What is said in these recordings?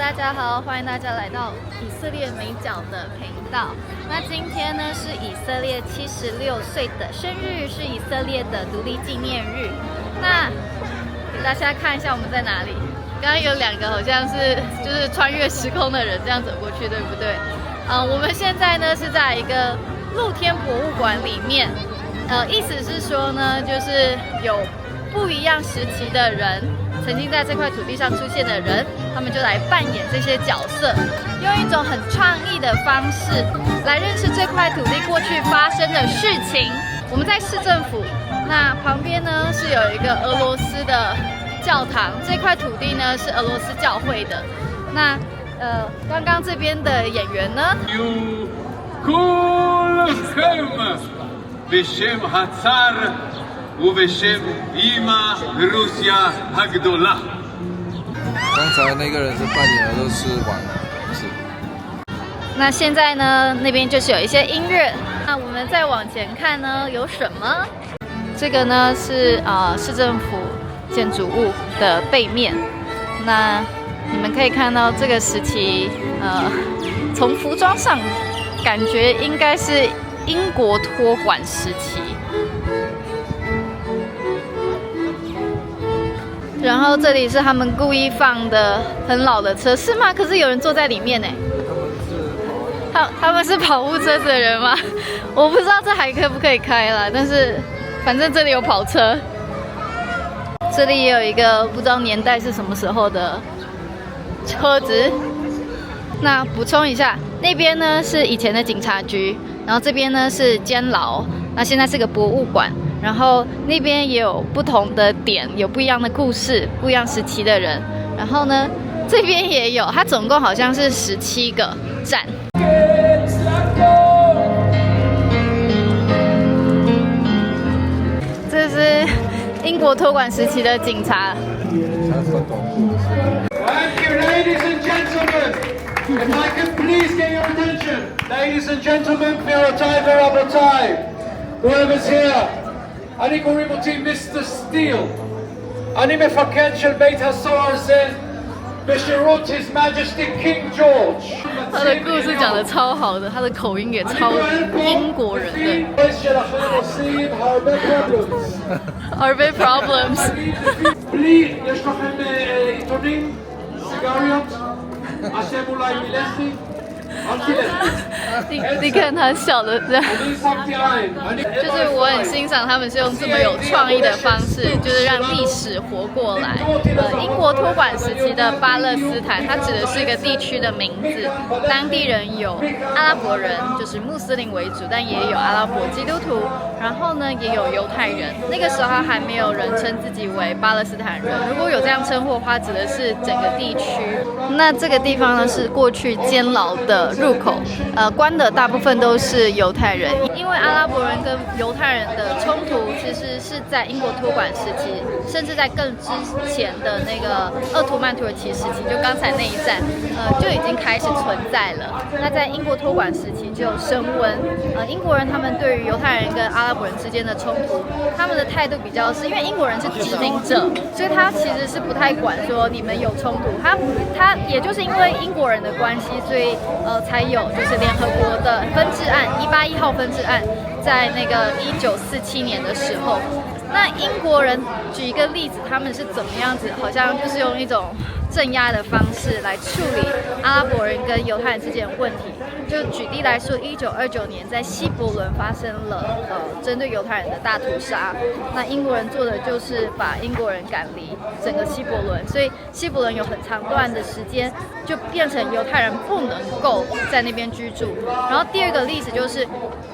大家好，欢迎大家来到以色列美角的频道。那今天呢是以色列76岁的生日，是以色列的独立纪念日。那给大家看一下我们在哪里。刚刚有两个好像是就是穿越时空的人这样走过去，对不对？我们现在呢是在一个露天博物馆里面。意思是说呢，就是有不一样时期的人。曾经在这块土地上出现的人，他们就来扮演这些角色，用一种很创意的方式来认识这块土地过去发生的事情。我们在市政府，那旁边呢是有一个俄罗斯的教堂，这块土地呢是俄罗斯教会的。那刚刚这边的演员呢？ובשם אימא רוסיה הגדולה。刚才那个人是扮演俄罗斯王，是。那现在呢，那边就是有一些音乐。那我们再往前看呢，有什么？这个呢是市政府建筑物的背面。那你们可以看到这个时期，从服装上感觉应该是英国托管时期。然后这里是他们故意放的很老的车，是吗？可是有人坐在里面呢。他们是跑步车子的人吗？我不知道这还可不可以开啦，但是反正这里有跑车。这里也有一个不知道年代是什么时候的车子。那补充一下，那边呢是以前的警察局，然后这边呢是监牢，那现在是个博物馆。然后那边也有不同的点，有不一样的故事，不一样时期的人。然后呢，这边也有，它总共好像是17个站。这是英国托管时期的警察。Thank you, ladies and gentlemen. If I can please get your attention, ladies and gentlemen, Rabotai, whoever's here.אני קוראים אותי מיסטר סטיל. אני מפקד של בית הסוהר הזה בשירות His Majesty King George. 他的故事讲得超好的，他的口音也超英国人的。הרבה problems. בלי, יש לכם עיתונים, סיגריות, השם אולי מלסי? 你看他笑的这样，就是我很欣赏他们是用这么有创意的方式，就是让历史活过来。英国托管时期的巴勒斯坦，它指的是一个地区的名字，当地人有阿拉伯人，就是穆斯林为主，但也有阿拉伯基督徒，然后呢也有犹太人。那个时候还没有人称自己为巴勒斯坦人，如果有这样称呼的话，指的是整个地区。那这个地方呢是过去监牢的入口，关的大部分都是犹太人，因为阿拉伯人跟犹太人的冲突其实是在英国托管时期，甚至在更之前的那个鄂图曼土耳其时期，就刚才那一站，就已经开始存在了。那在英国托管时期就升温，英国人他们对于犹太人跟阿拉伯人之间的冲突，他们的态度比较是因为英国人是殖民者，所以他其实是不太管说你们有冲突，他也就是因为英国人的关系，所以才有就是联合国的分治案181号分治案，在那个1947年的时候，那英国人举一个例子，他们是怎么样子，好像就是用一种镇压的方式来处理阿拉伯人跟犹太人之间的问题。就举例来说，1929年在希伯伦发生了针对犹太人的大屠杀，那英国人做的就是把英国人赶离整个希伯伦，所以希伯伦有很长段的时间就变成犹太人不能够在那边居住。然后第二个例子就是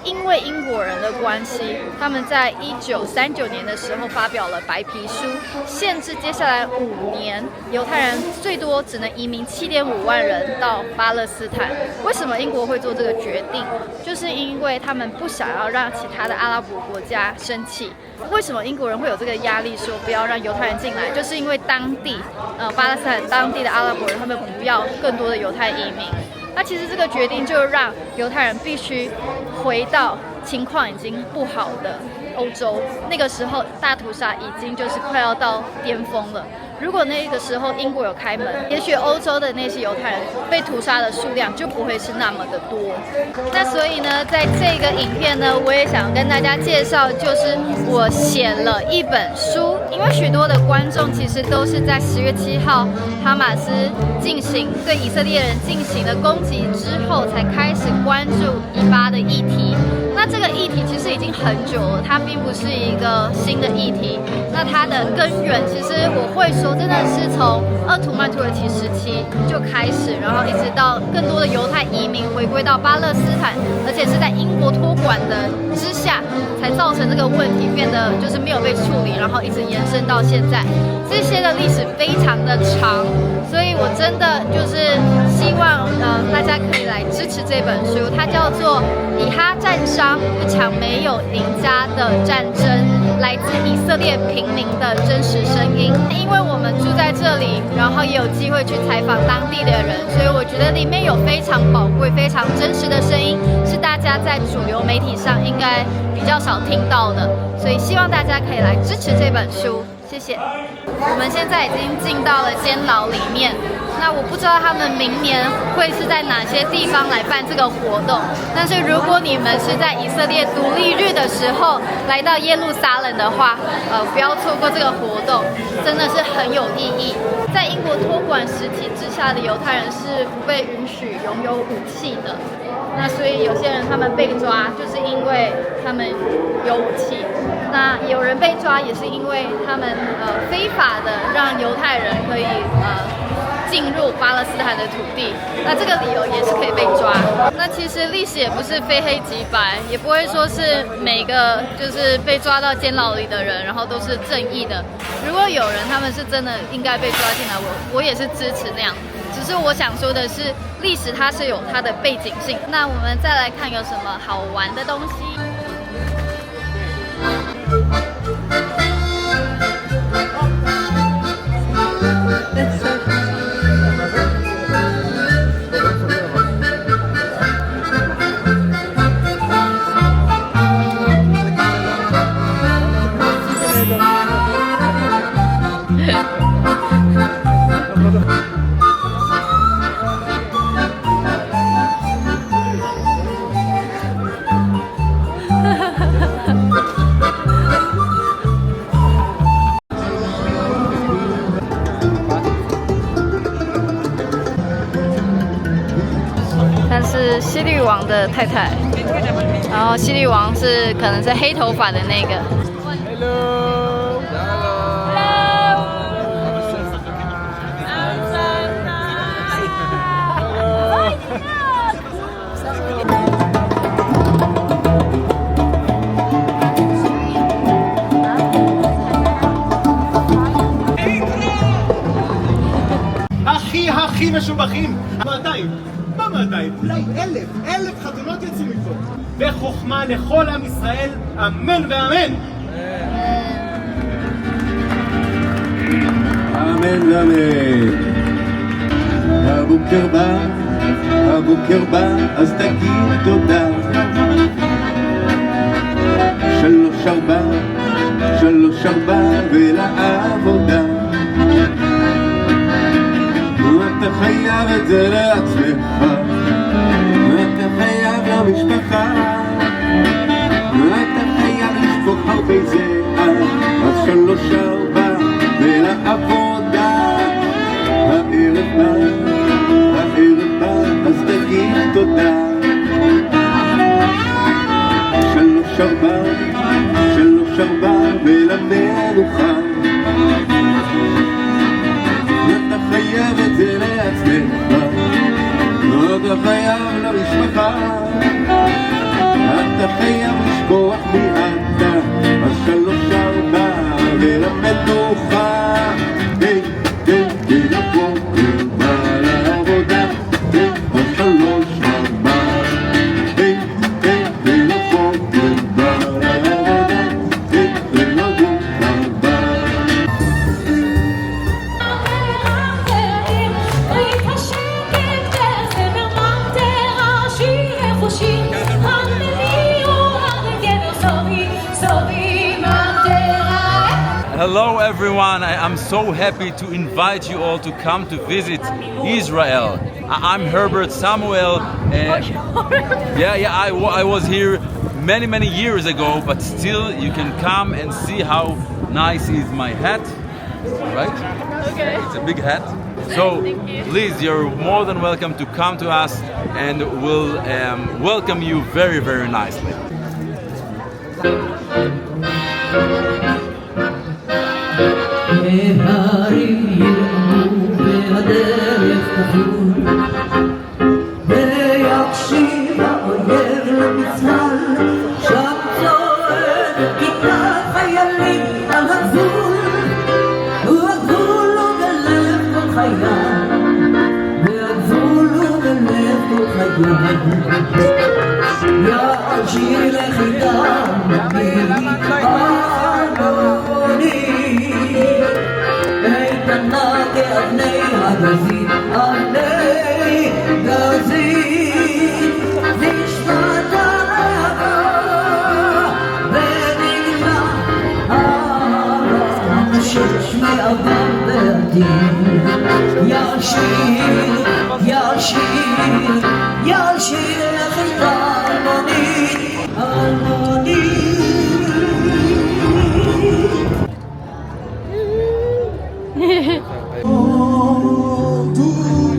因为英国人的关系，他们在1939年的时候发表了白皮书，限制接下来5年犹太人最多只能移民7.5万人到巴勒斯坦。为什么英国会做这个决定？就是因为他们不想要让其他的阿拉伯国家生气。为什么英国人会有这个压力，说不要让犹太人进来？就是因为当地巴勒斯坦当地的阿拉伯人他们不要更多的犹太移民。那其实这个决定就让犹太人必须回到情况已经不好的欧洲，那个时候大屠杀已经就是快要到巅峰了。如果那个时候英国有开门，也许欧洲的那些犹太人被屠杀的数量就不会是那么的多。那所以呢，在这个影片呢，我也想跟大家介绍，就是我写了一本书，因为许多的观众其实都是在10月7号哈马斯进行对以色列人进行了攻击之后，才开始关注以巴的议题。那这个议题其实已经很久了，它并不是一个新的议题。那它的根源，其实我会说，真的是从鄂图曼土耳其时期就开始，然后一直到更多的犹太移民回归到巴勒斯坦，而且是在英国托管的之下，才造成这个问题变得就是没有被处理，然后一直延伸到现在。这些的历史非常的长，所以我真的就是希望大家可以来支持这本书，它叫做《以哈战伤：一场没有赢家的战争》，来自以色列平民的真实声音。因为我们住在这里，然后也有机会去采访当地的人，所以我觉得里面有非常宝贵、非常真实的声音，是大家在主流媒体上应该比较少听到的。所以希望大家可以来支持这本书。谢谢。我们现在已经进到了监牢里面，那我不知道他们明年会是在哪些地方来办这个活动，但是如果你们是在以色列独立日的时候来到耶路撒冷的话，不要错过这个活动，真的是很有意义。在英国托管时期之下的犹太人是不被允许拥有武器的，那所以有些人他们被抓，就是因为他们有武器。那有人被抓也是因为他们非法的让犹太人可以进入巴勒斯坦的土地，那这个理由也是可以被抓。那其实历史也不是非黑即白，也不会说是每个就是被抓到监牢里的人，然后都是正义的。如果有人他们是真的应该被抓进来，我也是支持那样。只是我想说的是，历史它是有它的背景性。那我们再来看有什么好玩的东西。她是希律王的太太，然后希律王是可能是黑头发的那个。הכי משובחים, 200, מה 200? אולי 1,000 חתונות יצאו מפה. בחוכמה לכל עם ישראל, אמן ואמן. אמן ואמן. הבוקר בא, אז תגיד תודה. 3-4 ולעבודה. אתה חייב את זה לעצמך, אתה חייב למשפחה, אתה חייב לשפוך הרבה זיעה, אז 3-4 ולעבודה. הערב בא, אז תגיד תודה. 3-4 ולמנוחה. אתה חייב את זה לעצמך, אתה חייב למשפחה, אתה חייב לשכוח מי אתה, אז 3-4 ולמנוחה. לבוקר בא לעבודה, אז 3-4 לבוקר בא לעבודה, לגור הבא. חושים, המניעו הרגל עושה Hello everyone, I'm so happy to invite you all to come to visit Israel. I'm Herbert Samuel. I was here many years ago, but still you can come and see how nice is my hat, right? Okay. It's a big hat. So please, you're more than welcome to come to us, and we'll welcome you very nicely.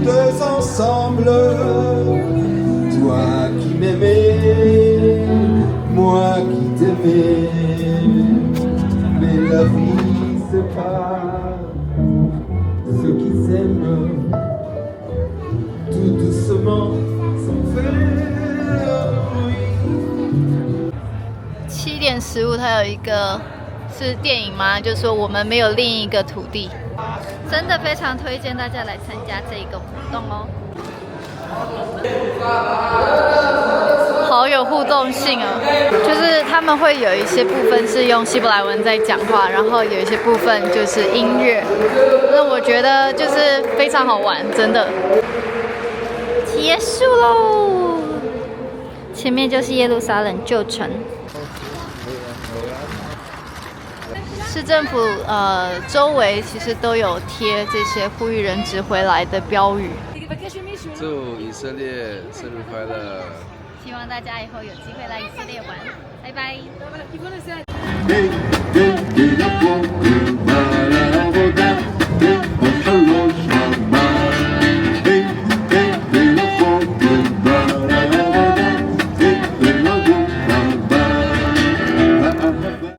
Tous ensemble, toi qui m'aimais, moi qui t'aimais, mais la vie sépare ceux qui s'aiment tout doucement sans faire bruit.7:15，它有一个是电影吗？就是说我们没有另一个土地，真的非常推荐大家来参加这个活动哦，好有互动性哦。就是他们会有一些部分是用希伯来文在讲话，然后有一些部分就是音乐，那我觉得就是非常好玩，真的。结束喽，前面就是耶路撒冷旧城。市政府周围其实都有贴这些呼吁人质回来的标语。祝以色列生日快乐！希望大家以后有机会来以色列玩，拜拜。